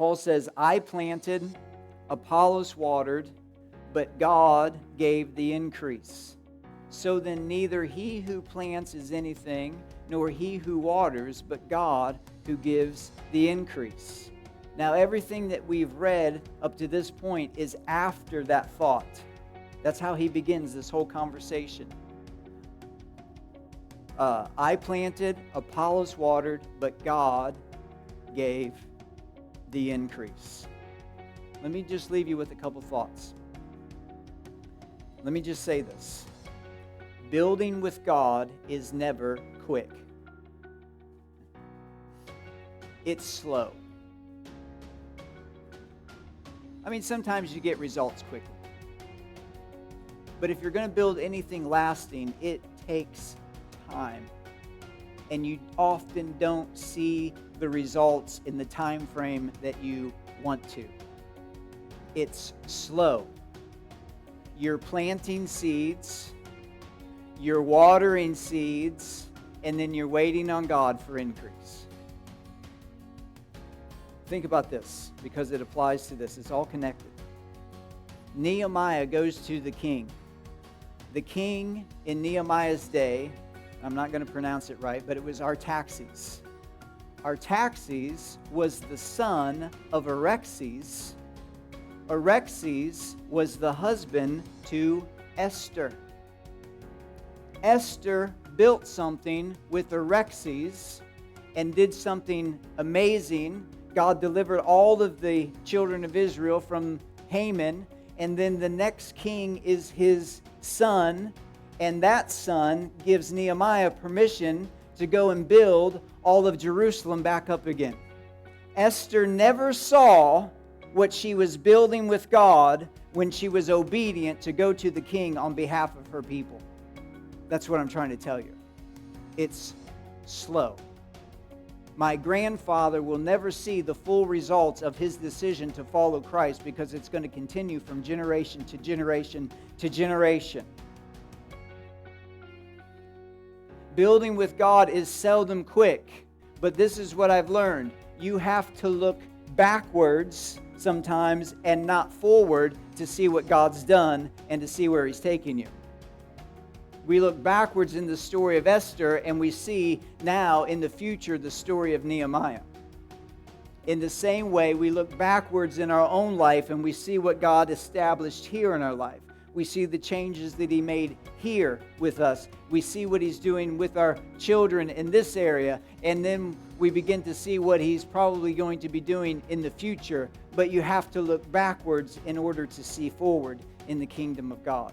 Paul says, I planted, Apollos watered, but God gave the increase. So then neither he who plants is anything, nor he who waters, but God who gives the increase. Now everything that we've read up to this point is after that thought. That's how he begins this whole conversation. I planted, Apollos watered, but God gave the increase. Let me just leave you with a couple thoughts. Let me just say this. Building with God is never quick. It's slow. I mean, sometimes you get results quickly. But if you're going to build anything lasting, it takes time. And you often don't see the results in the time frame that you want to. It's slow. You're planting seeds, you're watering seeds, and then you're waiting on God for increase. Think about this, because it applies to this. It's all connected. Nehemiah goes to the king. The king in Nehemiah's day, I'm not going to pronounce it right, but it was Artaxerxes. Artaxerxes was the son of Artaxerxes. Artaxerxes was the husband to Esther. Esther built something with Artaxerxes and did something amazing. God delivered all of the children of Israel from Haman, and then the next king is his son, and that son gives Nehemiah permission to go and build all of Jerusalem back up again. Esther never saw what she was building with God when she was obedient to go to the king on behalf of her people. That's what I'm trying to tell you. It's slow. My grandfather will never see the full results of his decision to follow Christ because it's going to continue from generation to generation to generation. Building with God is seldom quick, but this is what I've learned. You have to look backwards sometimes and not forward to see what God's done and to see where He's taking you. We look backwards in the story of Esther and we see now in the future the story of Nehemiah. In the same way, we look backwards in our own life and we see what God established here in our life. We see the changes that He made here with us. We see what He's doing with our children in this area. And then we begin to see what He's probably going to be doing in the future. But you have to look backwards in order to see forward in the kingdom of God.